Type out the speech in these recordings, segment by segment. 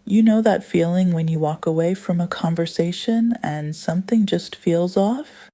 You know that feeling when you walk away from a conversation and something just feels off?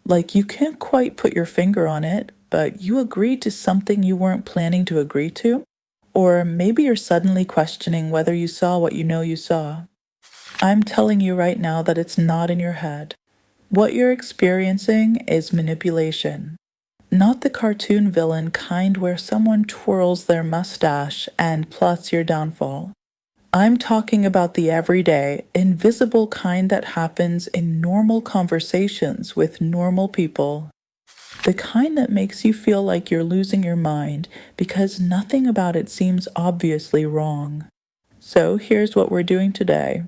Like you can't quite put your finger on it, but you agreed to something you weren't planning to agree to? Or maybe you're suddenly questioning whether you saw what you know you saw. I'm telling you right now that it's not in your head. What you're experiencing is manipulation. Not the cartoon villain kind where someone twirls their mustache and plots your downfall. I'm talking about the everyday, invisible kind that happens in normal conversations with normal people. The kind that makes you feel like you're losing your mind because nothing about it seems obviously wrong. So here's what we're doing today.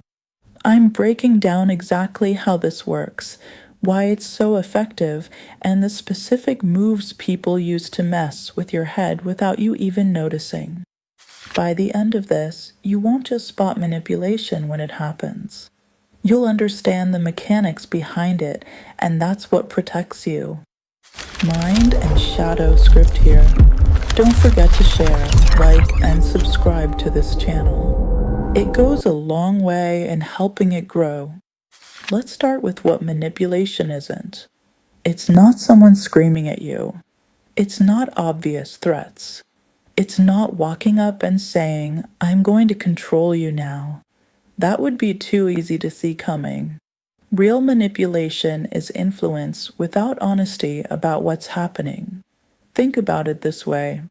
I'm breaking down exactly how this works, why it's so effective, and the specific moves people use to mess with your head without you even noticing. By the end of this, you won't just spot manipulation when it happens. You'll understand the mechanics behind it, and that's what protects you. Mind and shadow script here. Don't forget to share, like, and subscribe to this channel. It goes a long way in helping it grow. Let's start with what manipulation isn't. It's not someone screaming at you. It's not obvious threats. It's not walking up and saying, I'm going to control you now. That would be too easy to see coming. Real manipulation is influence without honesty about what's happening. Think about it this way.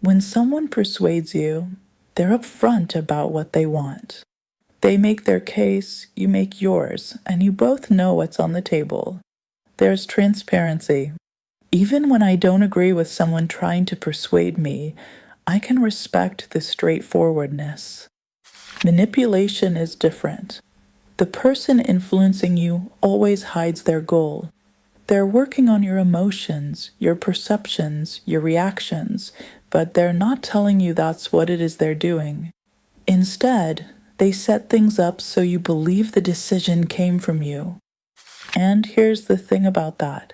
When someone persuades you, they're upfront about what they want. They make their case, you make yours, and you both know what's on the table. There's transparency. Even when I don't agree with someone trying to persuade me, I can respect the straightforwardness. Manipulation is different. The person influencing you always hides their goal. They're working on your emotions, your perceptions, your reactions, but they're not telling you that's what it is they're doing. Instead, they set things up so you believe the decision came from you. And here's the thing about that.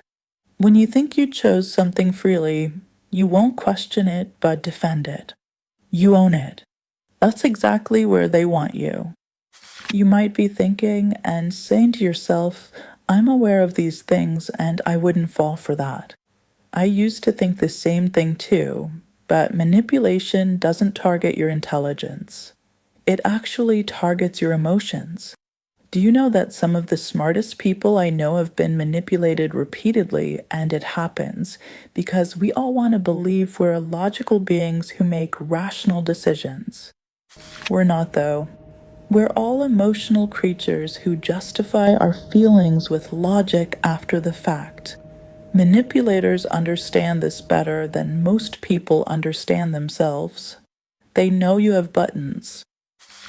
When you think you chose something freely, you won't question it but defend it. You own it. That's exactly where they want you. You might be thinking and saying to yourself, I'm aware of these things and I wouldn't fall for that. I used to think the same thing too, but manipulation doesn't target your intelligence. It actually targets your emotions. Do you know that some of the smartest people I know have been manipulated repeatedly, and it happens because we all want to believe we're logical beings who make rational decisions. We're not, though. We're all emotional creatures who justify our feelings with logic after the fact. Manipulators understand this better than most people understand themselves. They know you have buttons.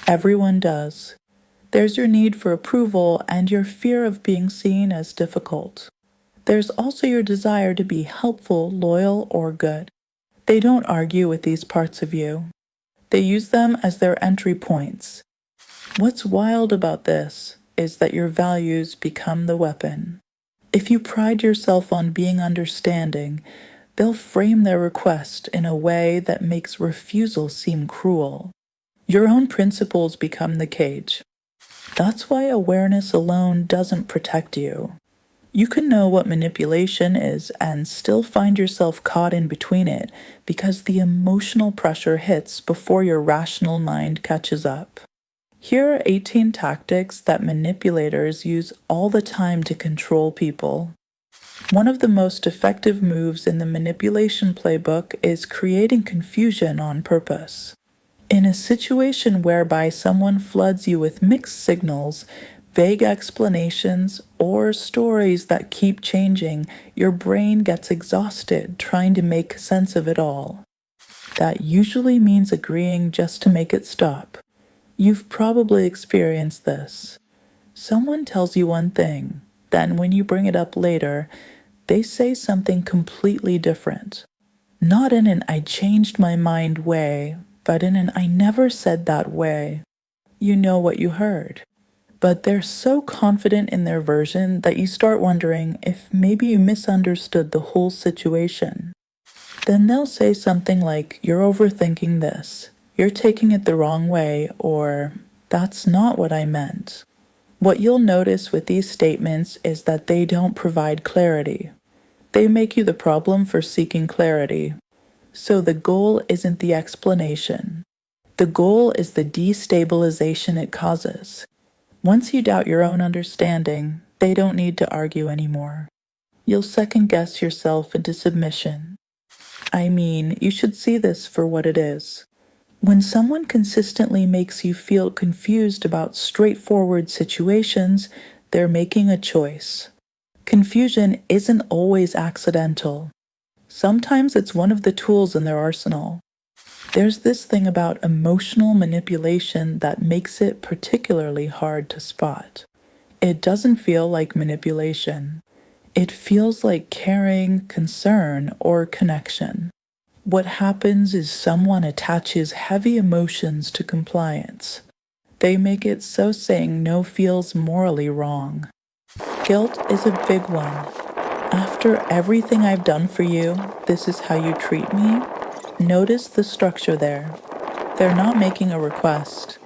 Everyone does. There's your need for approval and your fear of being seen as difficult. There's also your desire to be helpful, loyal, or good. They don't argue with these parts of you. They use them as their entry points. What's wild about this is that your values become the weapon. If you pride yourself on being understanding, they'll frame their request in a way that makes refusal seem cruel. Your own principles become the cage. That's why awareness alone doesn't protect you. You can know what manipulation is and still find yourself caught in between it because the emotional pressure hits before your rational mind catches up. Here are 18 tactics that manipulators use all the time to control people. One of the most effective moves in the manipulation playbook is creating confusion on purpose. In a situation whereby someone floods you with mixed signals, vague explanations, or stories that keep changing, your brain gets exhausted trying to make sense of it all. That usually means agreeing just to make it stop. You've probably experienced this. Someone tells you one thing, then when you bring it up later, they say something completely different. Not in an I changed my mind way, but in an I never said that way. You know what you heard. But they're so confident in their version that you start wondering if maybe you misunderstood the whole situation. Then they'll say something like, you're overthinking this, you're taking it the wrong way, or That's not what I meant. What you'll notice with these statements is that they don't provide clarity. They make you the problem for seeking clarity. So the goal isn't the explanation. The goal is the destabilization it causes. Once you doubt your own understanding, they don't need to argue anymore. You'll second guess yourself into submission. I mean, you should see this for what it is. When someone consistently makes you feel confused about straightforward situations, they're making a choice. Confusion isn't always accidental. Sometimes it's one of the tools in their arsenal. There's this thing about emotional manipulation that makes it particularly hard to spot. It doesn't feel like manipulation. It feels like caring, concern, or connection. What happens is someone attaches heavy emotions to compliance. They make it so saying no feels morally wrong. Guilt is a big one. After everything I've done for you, this is how you treat me? Notice the structure there. They're not making a request.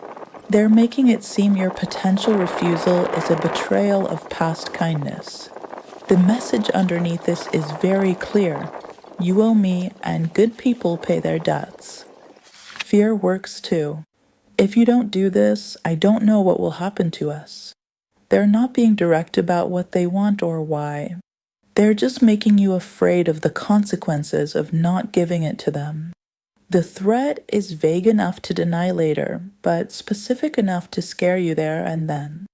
They're making it seem your potential refusal is a betrayal of past kindness. The message underneath this is very clear. You owe me, and good people pay their debts. Fear works too. If you don't do this, I don't know what will happen to us. They're not being direct about what they want or why. They're just making you afraid of the consequences of not giving it to them. The threat is vague enough to deny later, but specific enough to scare you there and then.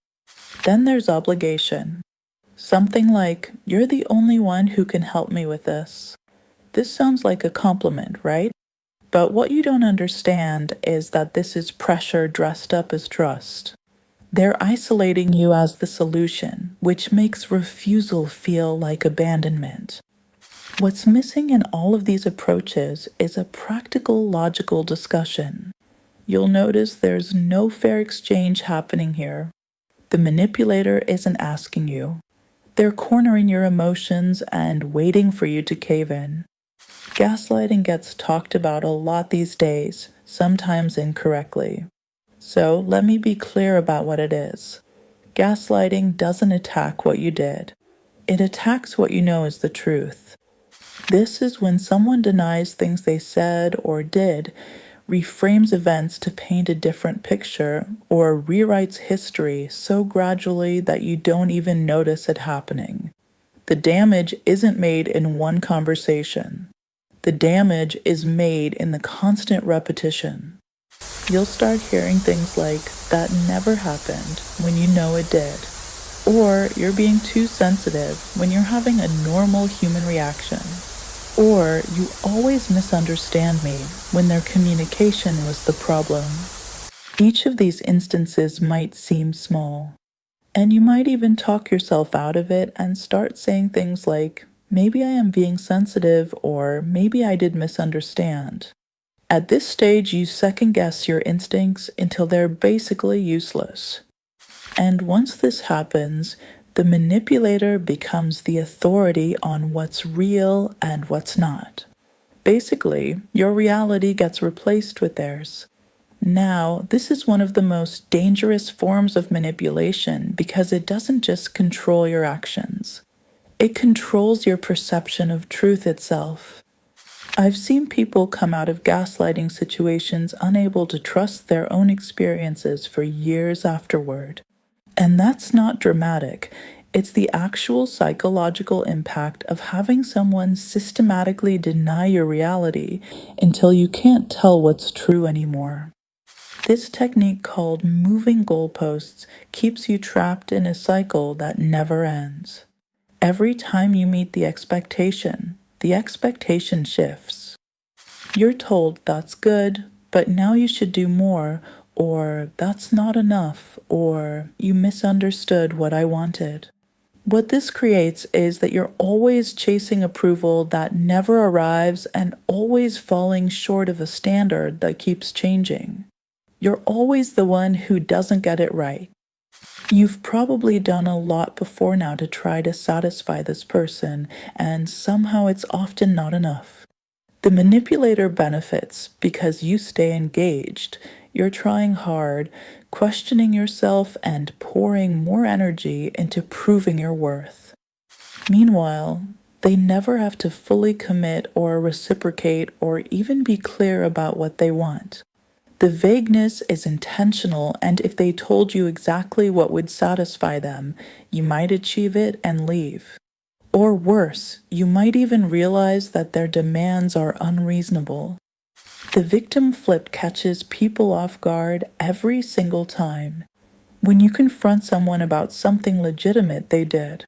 Then there's obligation. Something like, "You're the only one who can help me with this." This sounds like a compliment, right? But what you don't understand is that this is pressure dressed up as trust. They're isolating you as the solution, which makes refusal feel like abandonment. What's missing in all of these approaches is a practical, logical discussion. You'll notice there's no fair exchange happening here. The manipulator isn't asking you. They're cornering your emotions and waiting for you to cave in. Gaslighting gets talked about a lot these days, sometimes incorrectly. So let me be clear about what it is. Gaslighting doesn't attack what you did. It attacks what you know is the truth. This is when someone denies things they said or did, reframes events to paint a different picture, or rewrites history so gradually that you don't even notice it happening. The damage isn't made in one conversation. The damage is made in the constant repetition. You'll start hearing things like, "That never happened," when you know it did. Or, "You're being too sensitive," when you're having a normal human reaction. Or, "You always misunderstand me," when their communication was the problem. Each of these instances might seem small. And you might even talk yourself out of it and start saying things like, "Maybe I am being sensitive," or "Maybe I did misunderstand." At this stage, you second guess your instincts until they're basically useless. And once this happens, the manipulator becomes the authority on what's real and what's not. Basically, your reality gets replaced with theirs. Now, this is one of the most dangerous forms of manipulation because it doesn't just control your actions. It controls your perception of truth itself. I've seen people come out of gaslighting situations unable to trust their own experiences for years afterward. And that's not dramatic. It's the actual psychological impact of having someone systematically deny your reality until you can't tell what's true anymore. This technique, called moving goalposts, keeps you trapped in a cycle that never ends. Every time you meet the expectation shifts. You're told that's good, but now you should do more, or that's not enough, or you misunderstood what I wanted. What this creates is that you're always chasing approval that never arrives and always falling short of a standard that keeps changing. You're always the one who doesn't get it right. You've probably done a lot before now to try to satisfy this person, and somehow it's often not enough. The manipulator benefits because you stay engaged. You're trying hard, questioning yourself and pouring more energy into proving your worth. Meanwhile, they never have to fully commit or reciprocate or even be clear about what they want. The vagueness is intentional, and if they told you exactly what would satisfy them, you might achieve it and leave. Or worse, you might even realize that their demands are unreasonable. The victim flip catches people off guard every single time. When you confront someone about something legitimate they did,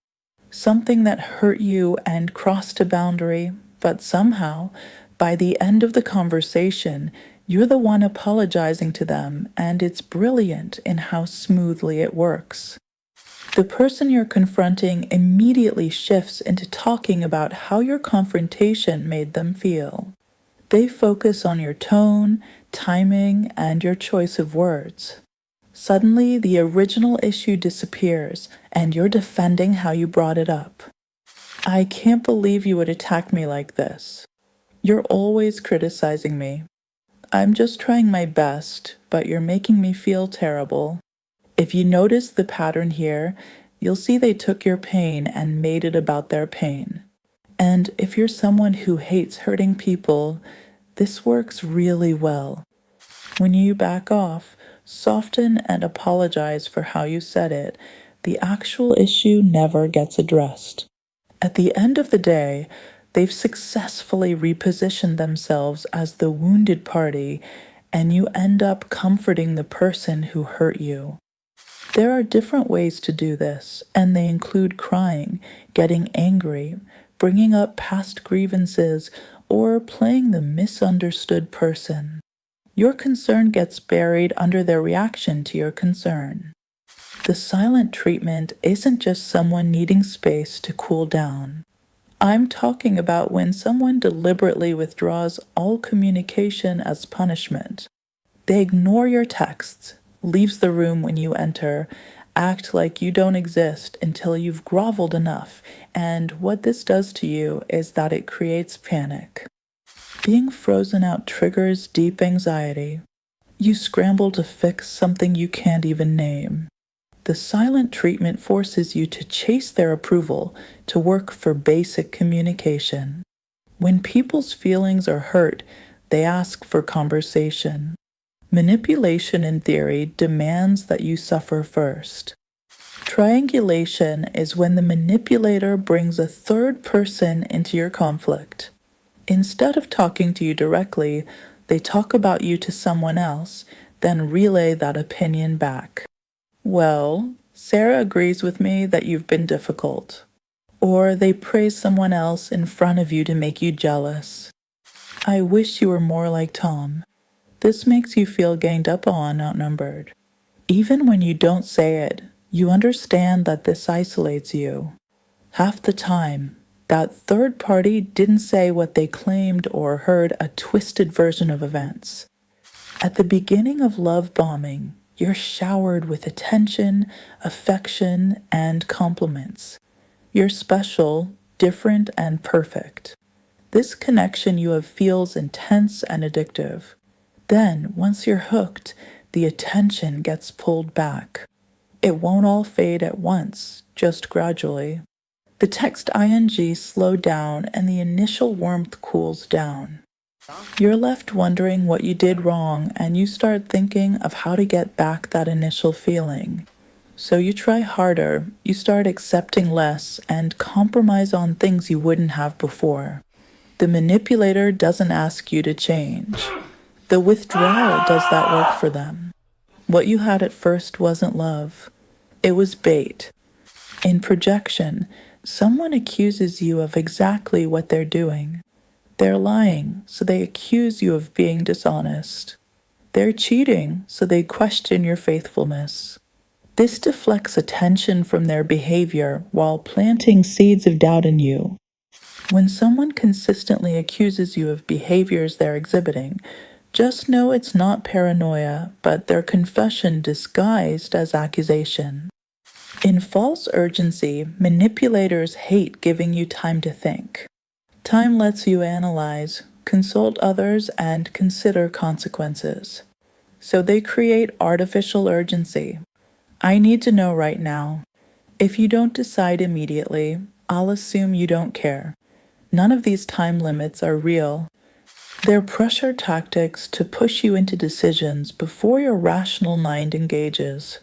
something that hurt you and crossed a boundary, but somehow, by the end of the conversation, you're the one apologizing to them, and it's brilliant in how smoothly it works. The person you're confronting immediately shifts into talking about how your confrontation made them feel. They focus on your tone, timing, and your choice of words. Suddenly, the original issue disappears, and you're defending how you brought it up. I can't believe you would attack me like this. You're always criticizing me. I'm just trying my best, but you're making me feel terrible. If you notice the pattern here, you'll see they took your pain and made it about their pain. And if you're someone who hates hurting people, this works really well. When you back off, soften and apologize for how you said it, the actual issue never gets addressed. At the end of the day, they've successfully repositioned themselves as the wounded party, and you end up comforting the person who hurt you. There are different ways to do this, and they include crying, getting angry, bringing up past grievances, or playing the misunderstood person. Your concern gets buried under their reaction to your concern. The silent treatment isn't just someone needing space to cool down. I'm talking about when someone deliberately withdraws all communication as punishment. They ignore your texts, leaves the room when you enter, act like you don't exist until you've groveled enough, and what this does to you is that it creates panic. Being frozen out triggers deep anxiety. You scramble to fix something you can't even name. The silent treatment forces you to chase their approval, to work for basic communication. When people's feelings are hurt, they ask for conversation. Manipulation, in theory, demands that you suffer first. Triangulation is when the manipulator brings a third person into your conflict. Instead of talking to you directly, they talk about you to someone else, then relay that opinion back. Well, Sarah agrees with me that you've been difficult. Or they praise someone else in front of you to make you jealous. I wish you were more like Tom. This makes you feel ganged up on, outnumbered. Even when you don't say it, you understand that this isolates you. Half the time, that third party didn't say what they claimed or heard a twisted version of events. At the beginning of love bombing, you're showered with attention, affection, and compliments. You're special, different, and perfect. This connection you have feels intense and addictive. Then, once you're hooked, the attention gets pulled back. It won't all fade at once, just gradually. The text ing slows down and the initial warmth cools down. You're left wondering what you did wrong, and you start thinking of how to get back that initial feeling. So you try harder, you start accepting less, and compromise on things you wouldn't have before. The manipulator doesn't ask you to change. The withdrawal does that work for them. What you had at first wasn't love. It was bait. In projection, someone accuses you of exactly what they're doing. They're lying, so they accuse you of being dishonest. They're cheating, so they question your faithfulness. This deflects attention from their behavior while planting seeds of doubt in you. When someone consistently accuses you of behaviors they're exhibiting, just know it's not paranoia, but their confession disguised as accusation. In false urgency, manipulators hate giving you time to think. Time lets you analyze, consult others, and consider consequences. So they create artificial urgency. I need to know right now. If you don't decide immediately, I'll assume you don't care. None of these time limits are real. They're pressure tactics to push you into decisions before your rational mind engages.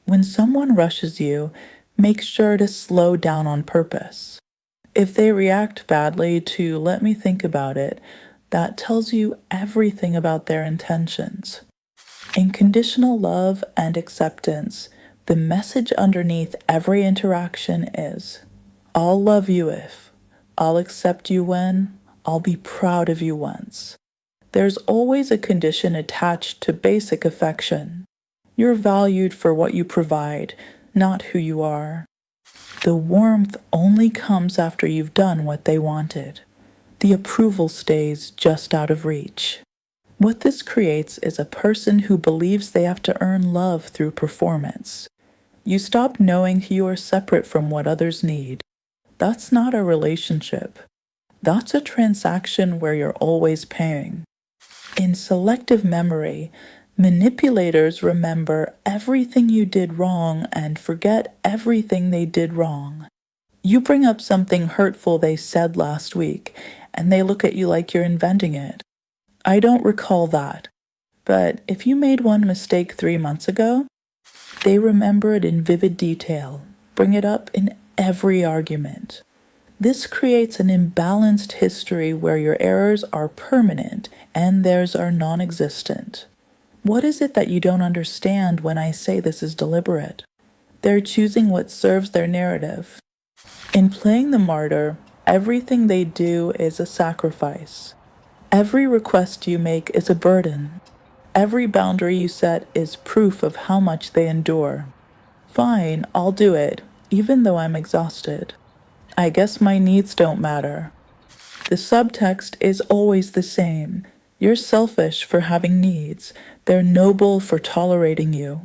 When someone rushes you, make sure to slow down on purpose. If they react badly to "let me think about it," that tells you everything about their intentions. In conditional love and acceptance, the message underneath every interaction is, "I'll love you if, I'll accept you when, I'll be proud of you once." There's always a condition attached to basic affection. You're valued for what you provide, not who you are. The warmth only comes after you've done what they wanted. The approval stays just out of reach. What this creates is a person who believes they have to earn love through performance. You stop knowing you are separate from what others need. That's not a relationship. That's a transaction where you're always paying. In selective memory, manipulators remember everything you did wrong and forget everything they did wrong. You bring up something hurtful they said last week, and they look at you like you're inventing it. "I don't recall that." But if you made one mistake 3 months ago, they remember it in vivid detail, bring it up in every argument. This creates an imbalanced history where your errors are permanent and theirs are non existent. What is it that you don't understand when I say this is deliberate? They're choosing what serves their narrative. In playing the martyr, everything they do is a sacrifice. Every request you make is a burden. Every boundary you set is proof of how much they endure. "Fine, I'll do it, even though I'm exhausted. I guess my needs don't matter." The subtext is always the same. You're selfish for having needs. They're noble for tolerating you.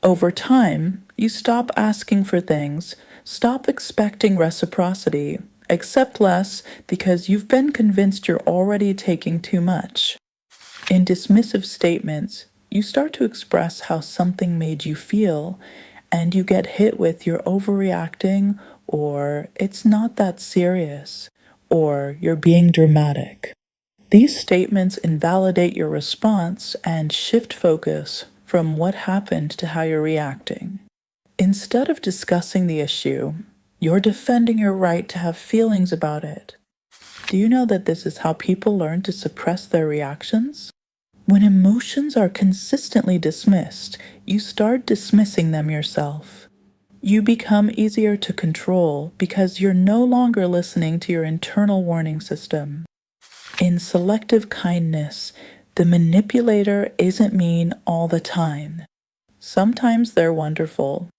Over time, you stop asking for things, stop expecting reciprocity, accept less because you've been convinced you're already taking too much. In dismissive statements, you start to express how something made you feel, and you get hit with "you're overreacting," or "it's not that serious," or "you're being dramatic." These statements invalidate your response and shift focus from what happened to how you're reacting. Instead of discussing the issue, you're defending your right to have feelings about it. Do you know that this is how people learn to suppress their reactions? When emotions are consistently dismissed, you start dismissing them yourself. You become easier to control because you're no longer listening to your internal warning system. In selective kindness, the manipulator isn't mean all the time. Sometimes they're wonderful.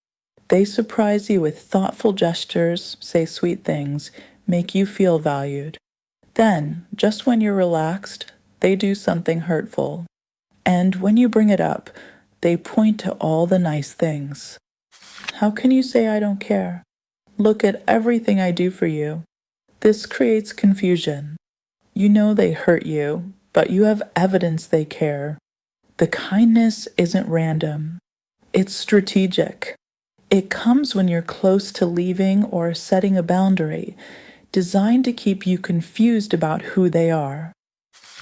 They surprise you with thoughtful gestures, say sweet things, make you feel valued. Then, just when you're relaxed, they do something hurtful. And when you bring it up, they point to all the nice things. "How can you say I don't care? Look at everything I do for you." This creates confusion. You know they hurt you, but you have evidence they care. The kindness isn't random. It's strategic. It comes when you're close to leaving or setting a boundary, designed to keep you confused about who they are.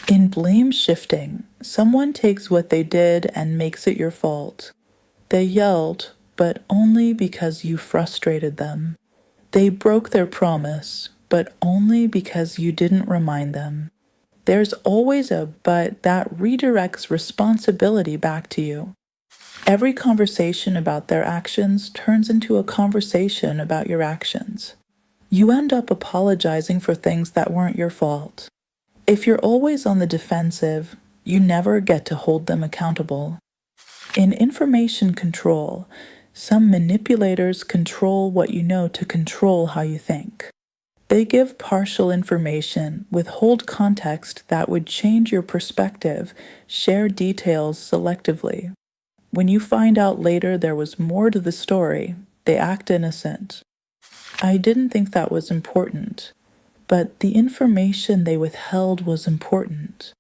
In blame shifting, someone takes what they did and makes it your fault. They yelled, but only because you frustrated them. They broke their promise, but only because you didn't remind them. There's always a "but" that redirects responsibility back to you. Every conversation about their actions turns into a conversation about your actions. You end up apologizing for things that weren't your fault. If you're always on the defensive, you never get to hold them accountable. In information control, some manipulators control what you know to control how you think. They give partial information, withhold context that would change your perspective, share details selectively. When you find out later there was more to the story, they act innocent. I didn't think that was important, but the information they withheld was important.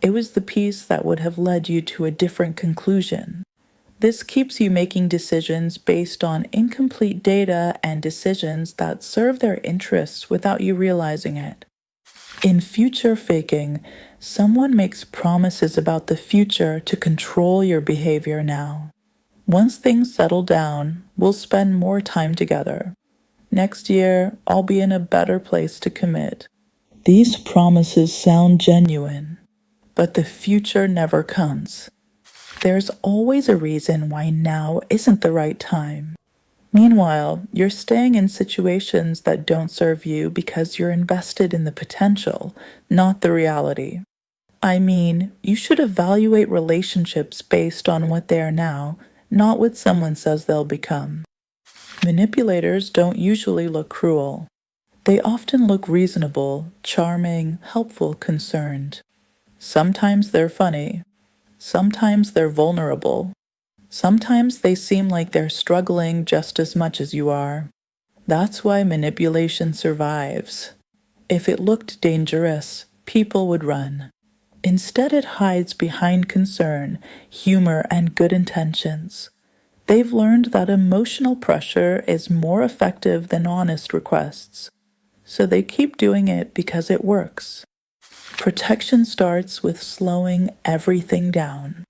It was the piece that would have led you to a different conclusion. This keeps you making decisions based on incomplete data and decisions that serve their interests without you realizing it. In future faking, someone makes promises about the future to control your behavior now. Once things settle down, we'll spend more time together. Next year, I'll be in a better place to commit. These promises sound genuine, but the future never comes. There's always a reason why now isn't the right time. Meanwhile, you're staying in situations that don't serve you because you're invested in the potential, not the reality. I mean, you should evaluate relationships based on what they are now, not what someone says they'll become. Manipulators don't usually look cruel. They often look reasonable, charming, helpful, concerned. Sometimes they're funny. Sometimes they're vulnerable. Sometimes they seem like they're struggling just as much as you are. That's why manipulation survives. If it looked dangerous, people would run. Instead, it hides behind concern, humor, and good intentions. They've learned that emotional pressure is more effective than honest requests. So they keep doing it because it works. Protection starts with slowing everything down.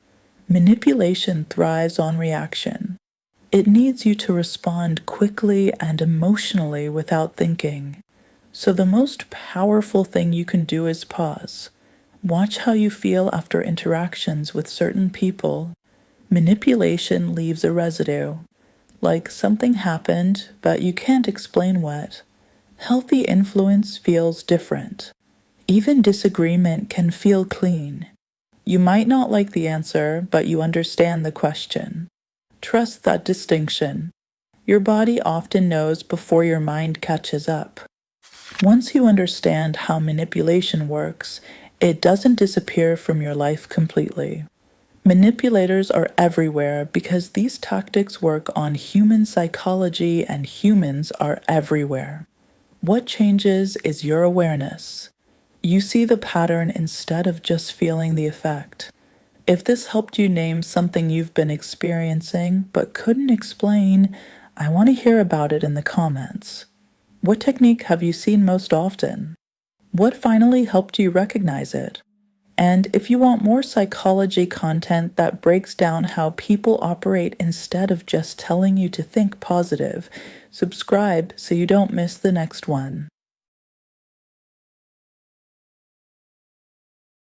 Manipulation thrives on reaction. It needs you to respond quickly and emotionally without thinking. So the most powerful thing you can do is pause. Watch how you feel after interactions with certain people. Manipulation leaves a residue. Like something happened, but you can't explain what. Healthy influence feels different. Even disagreement can feel clean. You might not like the answer, but you understand the question. Trust that distinction. Your body often knows before your mind catches up. Once you understand how manipulation works, it doesn't disappear from your life completely. Manipulators are everywhere because these tactics work on human psychology and humans are everywhere. What changes is your awareness. You see the pattern instead of just feeling the effect. If this helped you name something you've been experiencing but couldn't explain, I want to hear about it in the comments. What technique have you seen most often? What finally helped you recognize it? And if you want more psychology content that breaks down how people operate instead of just telling you to think positive, subscribe so you don't miss the next one.